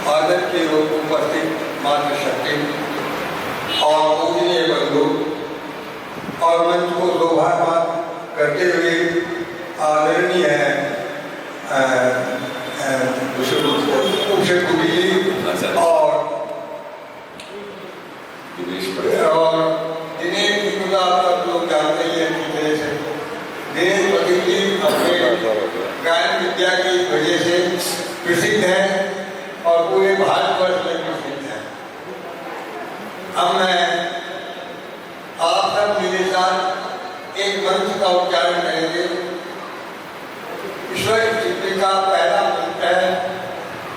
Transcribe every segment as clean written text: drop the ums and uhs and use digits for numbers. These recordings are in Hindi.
आदर के उपस्थित मातृ शक्ति और पूजनीय बंधु और मंच को शोभायमान करते हुए आदरणीय उपशेखपुरी जी और दिनेश जी को आप लोग जानते ही हैं अच्छी तरह से। दिनेश पति जी अपने गायन विद्या की वजह से प्रसिद्ध है और पूरे भारतवर्ष में प्रसिद्ध है। अब मैं आप सब मेरे साथ एक मंत्र का उच्चारण करेंगे। ईश्वर चित्र का पहला मंत्र है,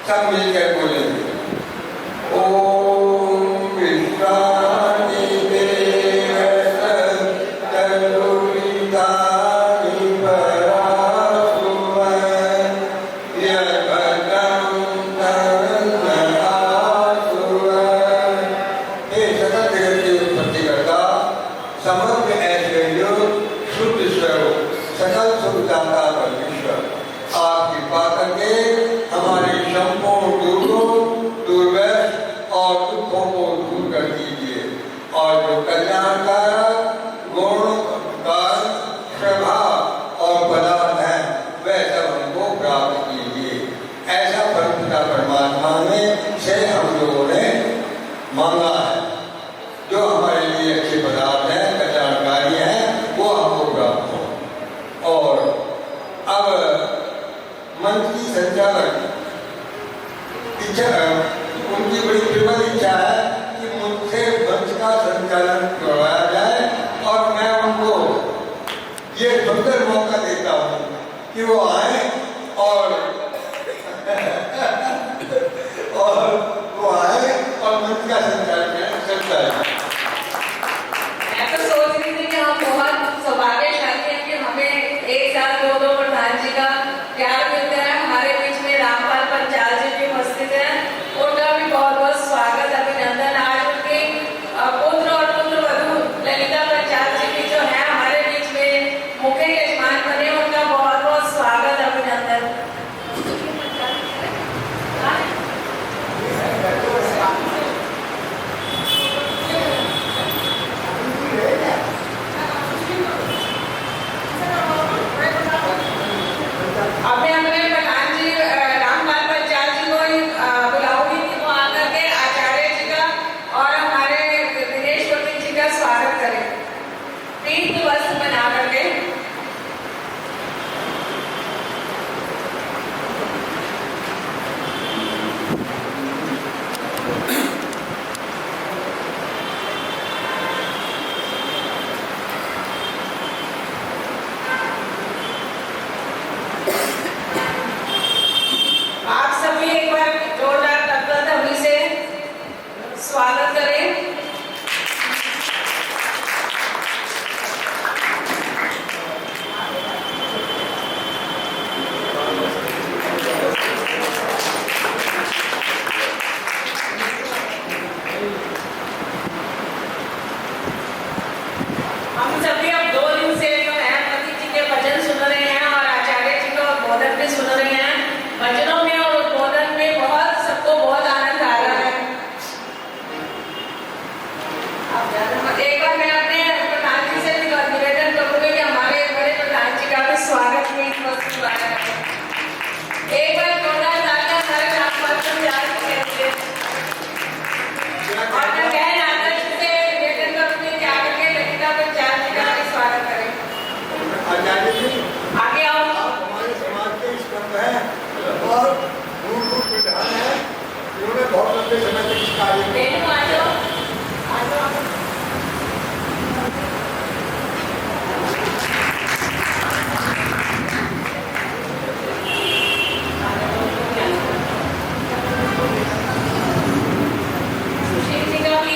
सब मिलकर बोलेंगे। ओम विश्वानि देव तरुणितानि परासुवन् यद्भद्रं तन्नआसुवन्। हे सकल जगत की उत्पत्ति करता, समग्र ऐश्वर्य शुद्ध स्वरूप सकल सुखदाता परमेश्वर, आप कृपा करके हमारे संपूर्ण दुखों, दुर्वैष और दुखों को दूर कर दीजिए और जो कल्याणकारक गुण काल स्वभाव और पदार्थ हैं वह सब हमको प्राप्त कीजिए। ऐसा परमपिता परमात्मा में से हम लोगों ने मांगा है। जो हमारे लिए अच्छे पदार्थ हैं, कल्याणकारी हैं, वो हमको प्राप्त हो। और अब मंच की संचालक इच्छा, उनकी बड़ी प्रबल इच्छा है कि मुझसे मंच का संचालन करवाया जाए और मैं उनको ये सुंदर मौका देता हूँ कि वो आए और मंच का संचालन करें। मैं तो सोच रही थी कि हम बहुत सौभाग्यशाली हैं कि हमें एक साथ दो प्रधान जी का प्यार मिलता है। हमारे बीच में रामपाल पंचाल जी भी उपस्थित हैं, उनका भी बहुत बहुत स्वागत, अभिनंदन। आज उनके पुत्र और पुत्र वधू ललिता पंचाल जी भी जो है हमारे बीच में मुख्य यजमान बने, उनका बहुत बहुत स्वागत, अभिनंदन। अब मैं अपने प्रधान जी रामपाल पंचाल जी को बुलाऊंगी कि वो आकर के आचार्य जी का और हमारे दिनेश पति जी का स्वागत करें पीठ वस्त्र बना करके। आप सभी एक बार जोरदार ताली से स्वागत करें। हम सभी अब 2 दिन से जो है पति जी के भजन सुन रहे हैं और आचार्य जी का उद्बोधन भी सुन रहे हैं। भजनों में और उद्बोधन में सबको बहुत आनंद आ रहा है। एक बार मैं अपने प्रधान जी से भी निवेदन करूंगी कि हमारे बड़े प्रधान जी का भी स्वागत में एक बार जोरदार तालियां हमारे रामपाल पंचाल जी के लिए। और मैं बहन आदर्श से निवेदन करूंगी कि आगे के ललिता पंचाल जी का भी स्वागत करें। आचार्य जी आगे आओ। हमारे समाज के स्तंभ हैं और दूर प्रधान है, इन्होंने बहुत लंबे समय तक इस कार्य में सुशील जी का भी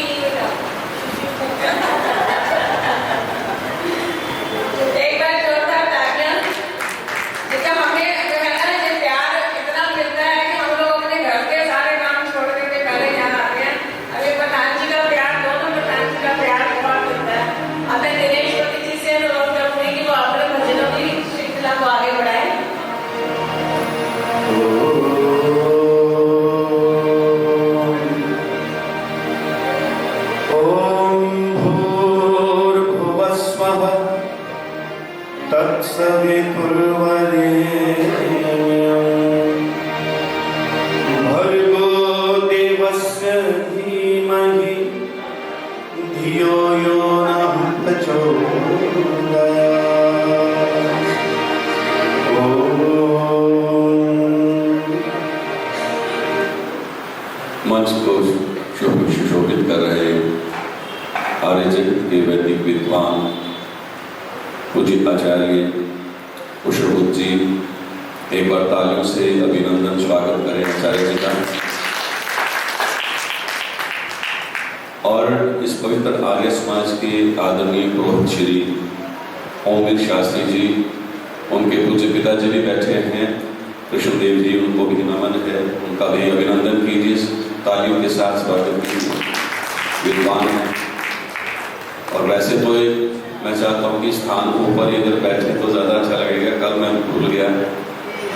एक बार जोरदार तालियां। जितना हमें जो है ना ये प्यार इतना मिलता है कि हम लोग अपने घर के सारे काम छोड़ करके पहले यहाँ देवस्य धीमहि धियो यो नः प्रचोदयात्। मंच को सुशोभित कर रहे आर्य जगत के वैदिक विद्वान पूज्य आचार्य पुष्पभूत जी, एक बार तालियों से अभिनंदन स्वागत करें आचार्य जी का। और इस पवित्र आर्य समाज के आदरणीय पुरोहित श्री ओमवीर शास्त्री जी, उनके पूज्य पिताजी भी बैठे हैं, कृष्णदेव जी, उनको भी नमन है, उनका भी अभिनंदन कीजिए, तालियों के साथ स्वागत कीजिए। विद्वान है और वैसे तो मैं चाहता हूँ कि स्थान ऊपर ही अगर बैठे तो ज़्यादा अच्छा लगेगा। कल मैं भूल गया,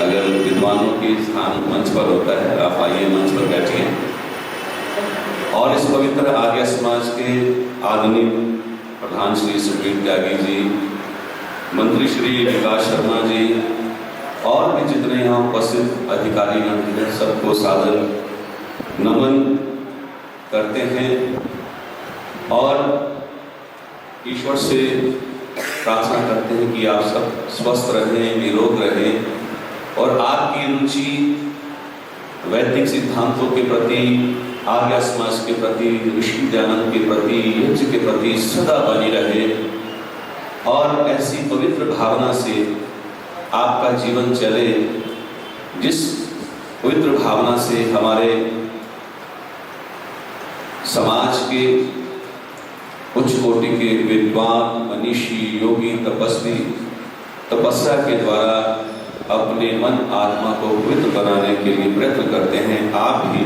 अगर विद्वानों की स्थान मंच पर होता है, आप आइए मंच पर बैठिए। और इस पवित्र आर्य समाज के आदरणीय प्रधान श्री सुप्रीम त्यागी जी, मंत्री श्री विकास शर्मा जी और भी जितने यहाँ उपस्थित अधिकारीगण हैं, सबको सादर नमन करते हैं और ईश्वर से प्रार्थना करते हैं कि आप सब स्वस्थ रहें, निरोग रहें और आपकी रुचि वैदिक सिद्धांतों के प्रति, आर्य समाज के प्रति, ऋषि ज्ञान के प्रति, यज्ञ के प्रति सदा बनी रहे और ऐसी पवित्र भावना से आपका जीवन चले, जिस पवित्र भावना से हमारे समाज के उच्च कोटि के विद्वान, मनीषी, योगी, तपस्वी तपस्या के द्वारा अपने मन आत्मा को पवित्र बनाने के लिए प्रयत्न करते हैं। आप भी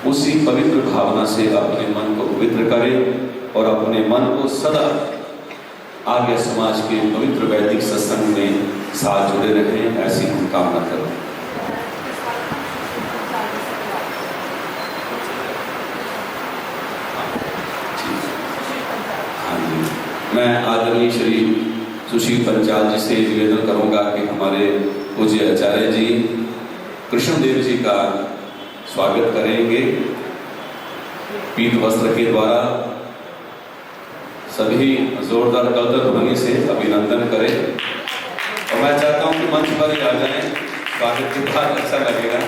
उसी पवित्र भावना से अपने मन को पवित्र करें और अपने मन को सदा आर्य समाज के पवित्र वैदिक सत्संग में साथ जुड़े रहें, ऐसी हम कामना करें। मैं आदरणीय श्री सुशील पंचाल जी से निवेदन करूंगा कि हमारे पूज्य आचार्य जी कृष्णदेव जी का स्वागत करेंगे। पीत वस्त्र के द्वारा सभी जोरदार कलतर ध्वनि से अभिनंदन करें और मैं चाहता हूं कि मंच पर ही आ जाएं, स्वागत के बाद अच्छा लगेगा।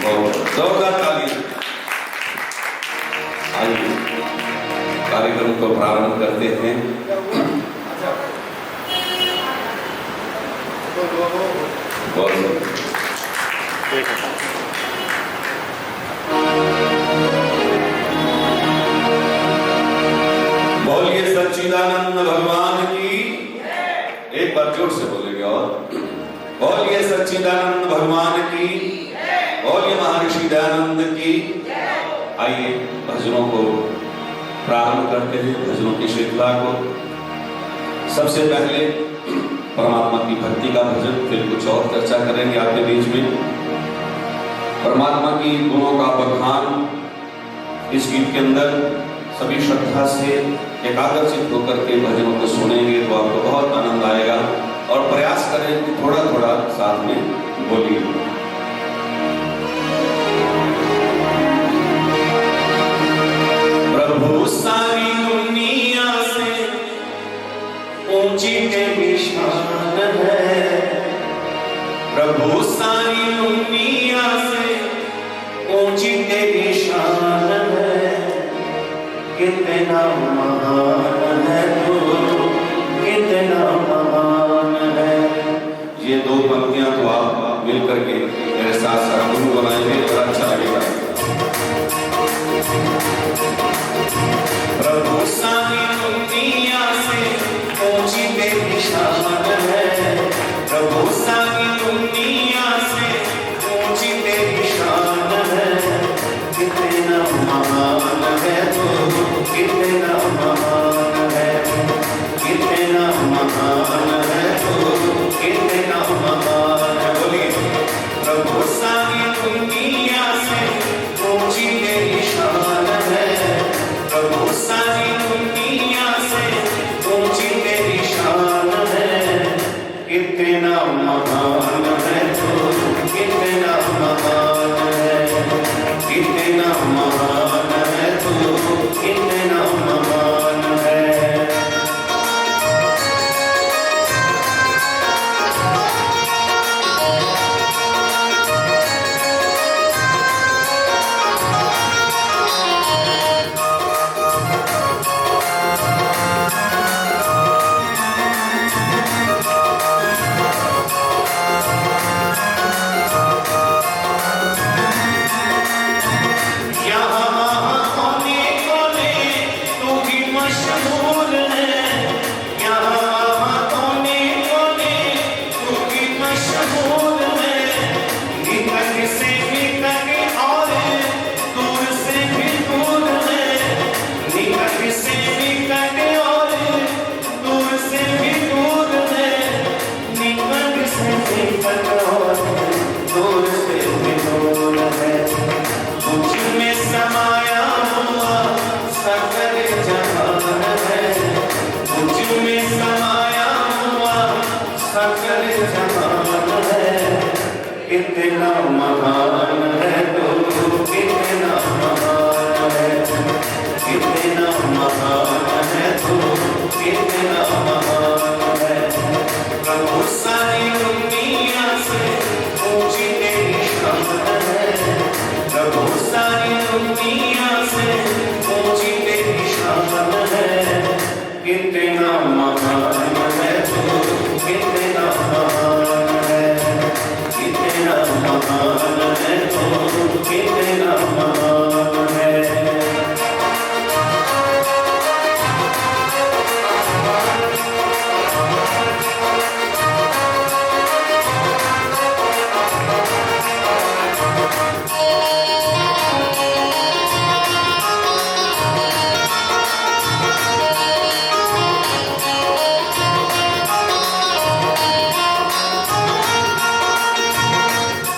बहुत जोरदार ताली। आइए कार्यक्रम को प्रारंभ करते हैं। बोलिए सच्चिदानंद भगवान की, एक बार जोर से बोलेंगे और बोलिए सच्चिदानंद भगवान की, बोलिए महर्षि दयानंद की। आइए भजनों को प्रारंभ करते हैं, भजनों की श्रृंखला को। सबसे पहले परमात्मा की भक्ति का भजन, फिर कुछ और चर्चा करेंगे आपके बीच में। परमात्मा की गुणों का बखान इस गीत के अंदर सभी श्रद्धा से एकाग्रचित होकर के भजनों को सुनेंगे तो आपको बहुत आनंद आएगा और प्रयास करें कि थोड़ा थोड़ा साथ में बोलिए। प्रभु सारी दुनिया से ऊंची तेरी शान है, प्रभु सारी दुनिया से ऊंची तेरी शान है, कितना महान है तू, कितना महान है। ये दो पंक्तियां तो आप मिलकर के मेरे साथ साथ गुरु बनाएंगे तो अच्छा लगेगा। प्रभु सारी दुनिया से ऊंची तेरी शान है, प्रभु सारी दुनिया से ऊंची तेरी शान है, कितना महान है तू, कितना महान है, कितना महान है तू, कितना महान है। बोलिए प्रभु सारी दुनिया से कितना महान है तू, कितना महान है, कितना महान है तू, कितना महान है। प्रभु सारी दुनिया से ऊंची तेरी शान है, प्रभु सारी दुनिया से ऊंची तेरी शान है। कितना महान है तू, कितना महान है, कितना महान है तू, कितना महान है।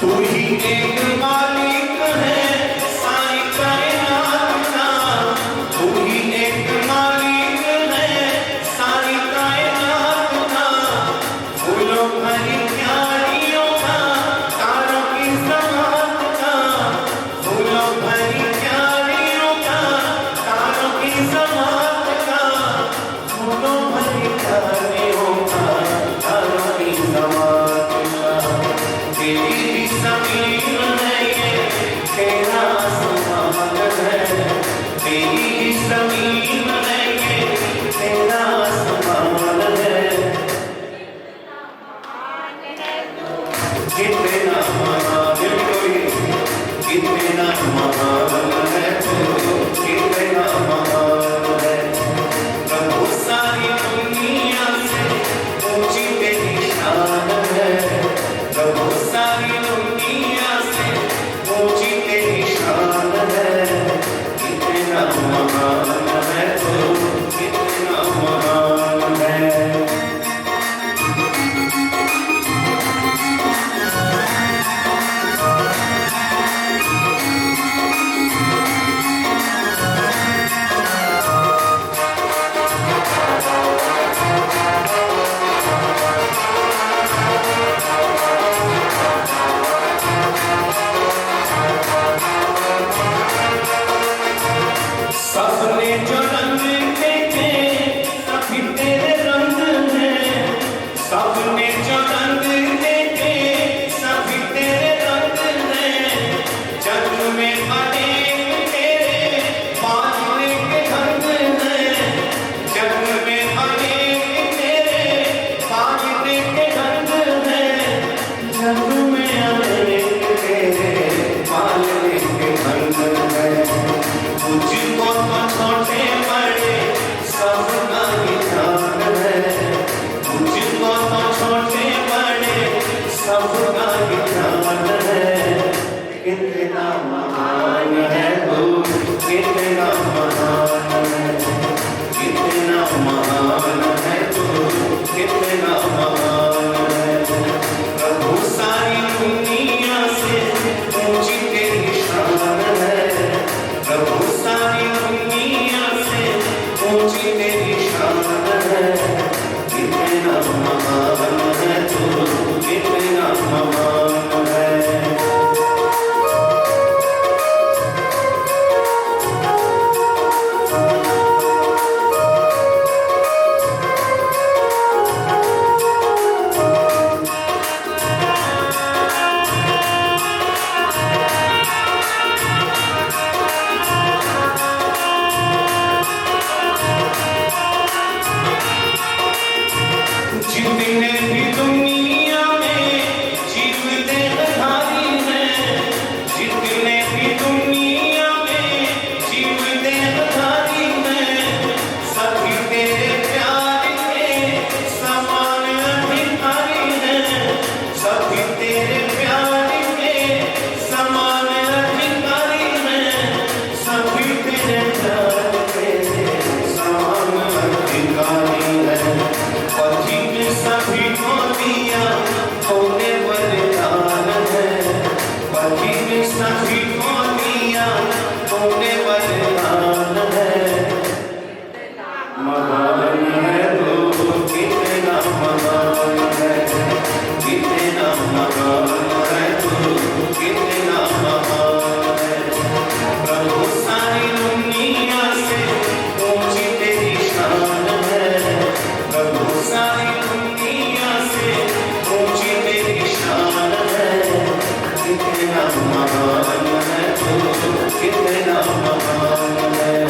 तू ही एक मालिक है सारी कायनात का, तू ही एक मालिक है सारी कायनात का। फूलों भरी क्यारियों का, तारों की ज़मात का, फूलों भरी क्यारियों का, तारों की ज़मात का, फूलों भरी क्यारियों का, तारों की ज़मात का। तेरी ज़मीन है ये, तेरा आसमान है, तेरी ज़मीन है ये, तेरा आसमान है। कितना महान है, कितना महान है तू, कितना महान है। प्रभु सारी दुनिया से ऊंची तेरी शान है, प्रभु सारी दुनिया से ऊंची तेरी शान है। कितना महान है तू, कितना महान है। सबने जो रंग देखे सभी तेरे रंग हैं, सबने जो रंग देखे सभी तेरे रंग हैं। जग में अनेक तेरे मांझने के ढंग हैं, जग में अनेक तेरे मांझने के ढंग हैं, जग में अनेक तेरे मांझने के ढंग हैं। तुझको तो छोटे बड़े सबका विधान है, तुझको तो छोटे बड़े सबका विधान है। कितना महान है तू, कितना महान है, कितना महान है तू, कितना महान है। प्रभु सारी दुनिया से ऊंची तेरी शान है, प्रभु सारी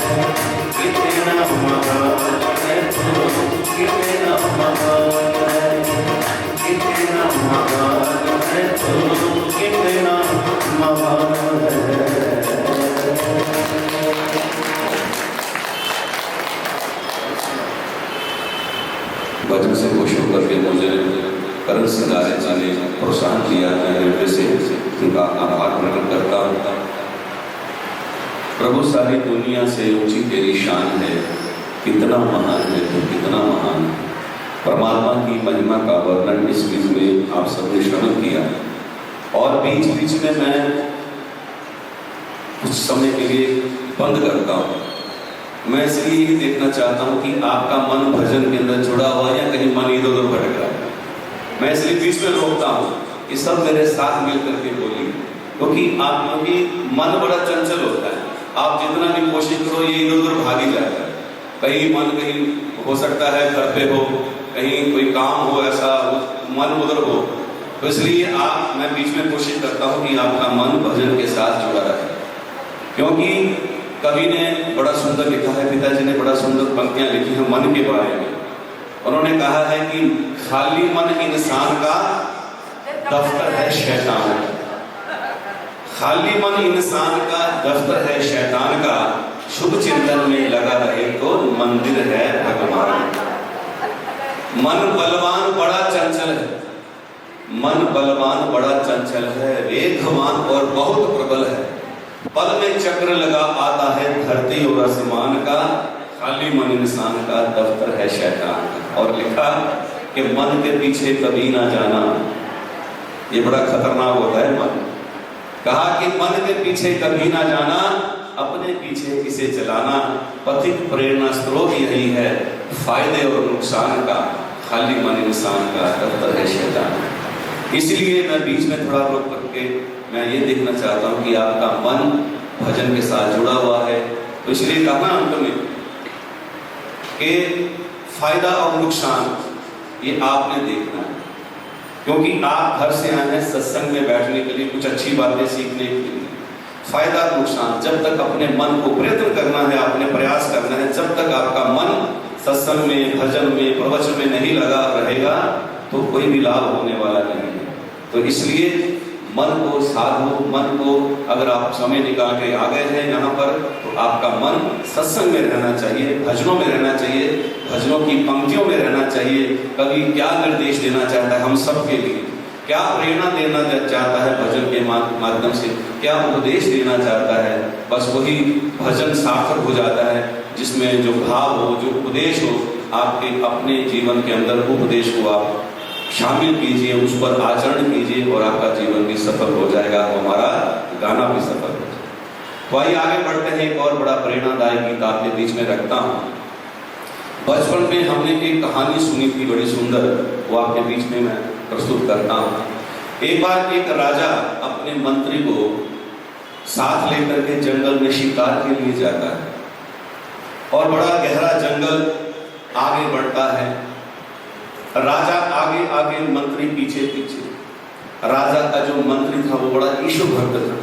कितना महान है तू, कितना महान है, कितना महान है तू, कितना महान है। भजन से खुश होकर के मुझे करण सिंगारे जी ने प्रोत्साहन दिया, मैं हृदय से उनका आभार प्रकट करता हूँ। प्रभु सारी दुनिया से ऊंची तेरी शान है, कितना महान है तो कितना महान है। परमात्मा की महिमा का वर्णन इस गीत में आप सबने श्रवण किया। और बीच बीच में मैं कुछ समय के लिए बंद करता हूँ। मैं इसलिए ही देखना चाहता हूँ कि आपका मन भजन के अंदर जुड़ा हुआ या कहीं मन इधर उधर भटक रहा है। मैं इसलिए बीच में रोकता हूँ कि सब मेरे साथ मिल करके बोलिए, क्योंकि आप लोगों की मन बड़ा चंचल होता है। आप जितना भी कोशिश करो ये इधर उधर भाग ही जाता है। कहीं मन कहीं हो सकता है घर पे हो, कहीं कोई काम हो, ऐसा मन उधर हो। तो इसलिए मैं बीच में कोशिश करता हूँ कि आपका मन भजन के साथ जुड़ा रहे। क्योंकि कवि ने बड़ा सुंदर लिखा है, पिताजी ने बड़ा सुंदर पंक्तियां लिखी हैं मन के बारे में। उन्होंने कहा है कि खाली मन इंसान का दफ्तर है शैतान, खाली मन इंसान का दफ्तर है शैतान का, शुभ चिंतन में लगा रहे तो मंदिर है भगवान। मन बलवान बड़ा चंचल है, मन बलवान बड़ा चंचल है, वेगवान और बहुत प्रबल है, पल में चक्र लगा आता है धरती और आसमान का, खाली मन इंसान का दफ्तर है शैतान का। और लिखा कि मन के पीछे कभी ना जाना, ये बड़ा खतरनाक होता है मन। कहा कि मन के पीछे कभी ना जाना, अपने पीछे किसे चलाना, पथिक प्रेरणा स्रोत यही है, फायदे और नुकसान का, खाली मन इंसान का दफ्तर है शैतान। इसलिए मैं बीच में थोड़ा रोक करके मैं ये देखना चाहता हूँ कि आपका मन भजन के साथ जुड़ा हुआ है। तो इसलिए कहा अंत में कि फायदा और नुकसान ये आपने देखना है, क्योंकि आप घर से आए हैं सत्संग में बैठने के लिए, कुछ अच्छी बातें सीखने के लिए। फायदा नुकसान, जब तक अपने मन को प्रयत्न करना है, आपने प्रयास करना है, जब तक आपका मन सत्संग में, भजन में, प्रवचन में नहीं लगा रहेगा तो कोई भी लाभ होने वाला नहीं है। तो इसलिए मन को साधो, मन को अगर आप समय निकाल के आ गए हैं यहाँ पर, तो आपका मन सत्संग में रहना चाहिए, भजनों में रहना चाहिए, भजनों की पंक्तियों में रहना चाहिए। कवि क्या निर्देश देना चाहता है हम सब के लिए, क्या प्रेरणा देना चाहता है भजन के माध्यम से, क्या उपदेश देना चाहता है, बस वही भजन सार्थक हो जाता है जिसमें जो भाव हो, जो उपदेश हो, आपके अपने जीवन के अंदर उपदेश को आप शामिल कीजिए, उस पर आचरण कीजिए और आपका जीवन भी सफल हो जाएगा, हमारा गाना भी सफल हो जाएगा। तो आइए आगे बढ़ते हैं। एक और बड़ा प्रेरणादायक गीत आपके बीच में रखता हूँ। बचपन में हमने एक कहानी सुनी थी बड़ी सुंदर, वो आपके बीच में मैं प्रस्तुत करता हूँ। एक बार एक राजा अपने मंत्री को साथ लेकर के जंगल में शिकार के लिए जाता है और बड़ा गहरा जंगल आगे बढ़ता है। राजा आगे आगे, मंत्री पीछे पीछे। राजा का जो मंत्री था वो बड़ा ईश्वर भक्त था,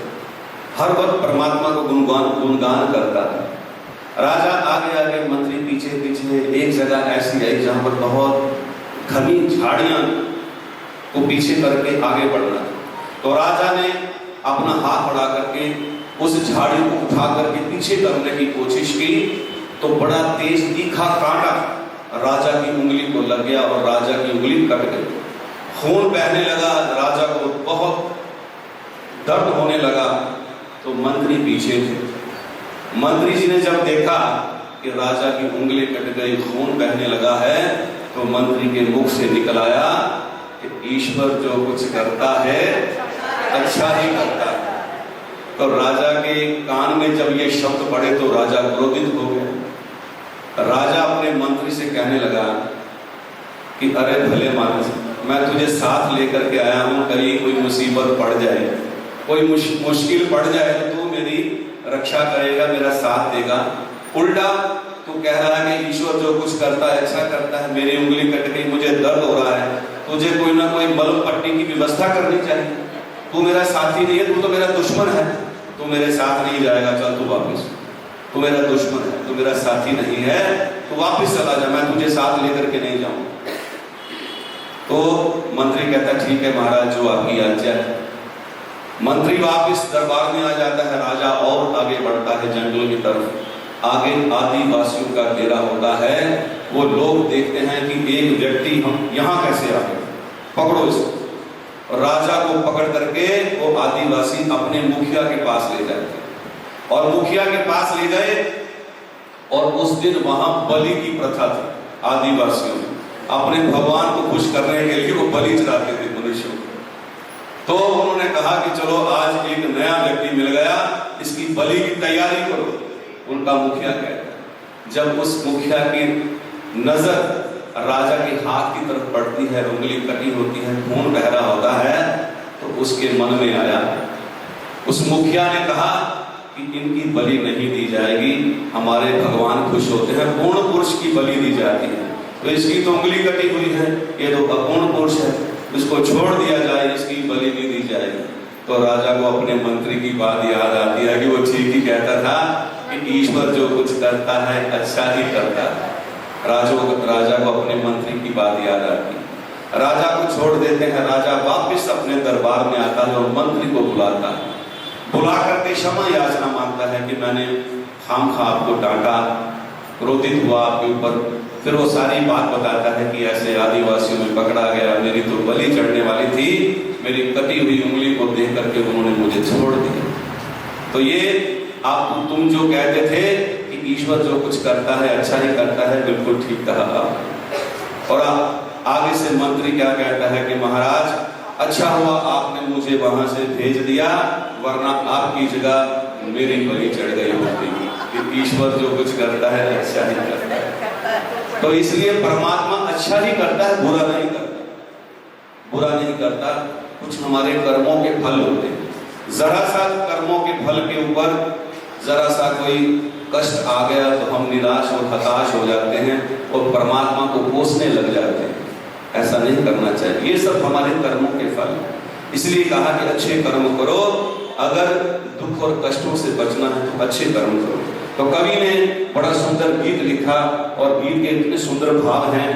हर वक्त परमात्मा को गुणगान करता था। राजा आगे आगे, मंत्री पीछे पीछे। एक जगह ऐसी आई जहां पर बहुत घनी झाड़ियां को पीछे करके आगे बढ़ना था। तो राजा ने अपना हाथ बढ़ा करके उस झाड़ी को उठा करके पीछे करने की कोशिश की, तो बड़ा तेज तीखा कांटा राजा की उंगली को लग गया और राजा की उंगली कट गई। खून बहने लगा, राजा को बहुत दर्द होने लगा। तो मंत्री पीछे थे। मंत्री जी ने जब देखा कि राजा की उंगली कट गई, खून बहने लगा है, तो मंत्री के मुख से निकल आया कि ईश्वर जो कुछ करता है अच्छा ही करता है। तो राजा के कान में जब ये शब्द पड़े तो राजा क्रोधित हो गया। राजा अपने मंत्री से कहने लगा कि अरे भले मानस, मैं तुझे साथ लेकर के आया हूँ, कहीं कोई मुसीबत पड़ जाए, कोई मुश्किल पड़ जाए तो तू मेरी रक्षा करेगा, मेरा साथ देगा। उल्टा तू कह रहा है कि ईश्वर जो कुछ करता है अच्छा करता है, मेरी उंगली कट गई, मुझे दर्द हो रहा है, तुझे कोई ना कोई मलम पट्टी की व्यवस्था करनी चाहिए। तू मेरा साथी नहीं है, तू तो मेरा दुश्मन है, तू मेरे साथ नहीं जाएगा, चल तू वापस। तू मेरा दुश्मन है, तू मेरा साथी नहीं है, तू वापस चला जा, मैं तुझे साथ लेकर के नहीं जाऊं। तो मंत्री कहता ठीक है महाराज, जो आपकी आज्ञा है। मंत्री वापस दरबार में आ जाता है, राजा और आगे बढ़ता है जंगलों की तरफ। आगे आदिवासियों का डेरा होता है। वो लोग देखते हैं कि एक व्यक्ति हम यहाँ कैसे आ गए, पकड़ो इसको। राजा को पकड़ करके वो आदिवासी अपने मुखिया के पास ले जाते और मुखिया के पास ले गए। और उस दिन वहां बलि की प्रथा थी। आदिवासियों में अपने भगवान को खुश करने के लिए वो बलि चढ़ाते थे मनुष्यों को। तो उन्होंने कहा कि चलो आज एक नया व्यक्ति मिल गया, इसकी बलि की तैयारी करो। उनका मुखिया कहता है। जब उस मुखिया की नजर राजा के हाथ की तरफ पड़ती है, उंगली कटी होती है, खून बह रहा होता है, तो उसके मन में आया, उस मुखिया ने कहा कि इनकी बलि नहीं दी जाएगी, हमारे भगवान खुश होते हैं, पूर्ण पुरुष की बलि दी जाती है। तो इसकी तो उंगली कटी हुई है, ये तो अपूर्ण पुरुष है, इसको छोड़ दिया जाए, इसकी बलि नहीं दी जाएगी। तो राजा को अपने मंत्री की बात याद आती है कि वो ठीक ही कहता था कि ईश्वर जो कुछ करता है अच्छा ही करता है। राजा को अपने मंत्री की बात याद आती है। राजा को छोड़ देते हैं। राजा वापस अपने दरबार में आता है और मंत्री को बुलाता है। बुला करके क्षमा याचना मांगता है कि मैंने खामखा आपको डांटा, क्रोधित हुआ आपके ऊपर। फिर वो सारी बात बताता है कि ऐसे आदिवासियों में पकड़ा गया, मेरी तो बलि चढ़ने वाली थी, मेरी कटी हुई उंगली को देख करके उन्होंने मुझे छोड़ दिया। तो ये तुम जो कहते थे कि ईश्वर जो कुछ करता है अच्छा ही करता है, बिल्कुल ठीक कहा आप। और आगे से मंत्री क्या कहता है कि महाराज अच्छा हुआ आपने मुझे वहां से भेज दिया, वरना आपकी जगह मेरी बलि चढ़ गई होती कि ईश्वर जो कुछ करता है अच्छा ही करता है। तो इसलिए परमात्मा अच्छा ही करता है, बुरा नहीं करता। बुरा नहीं करता। कुछ हमारे कर्मों के फल होते हैं। जरा सा कर्मों के फल के ऊपर जरा सा कोई कष्ट आ गया तो हम निराश और हताश हो जाते हैं और परमात्मा को कोसने लग जाते हैं। ऐसा नहीं करना चाहिए। ये सब हमारे कर्मों के फल हैं। इसलिए कहा कि अच्छे कर्म करो। अगर दुख और कष्टों से बचना है तो अच्छे कर्म करो। तो कवि ने बड़ा सुंदर गीत लिखा और गीत के इतने सुंदर भाव हैं।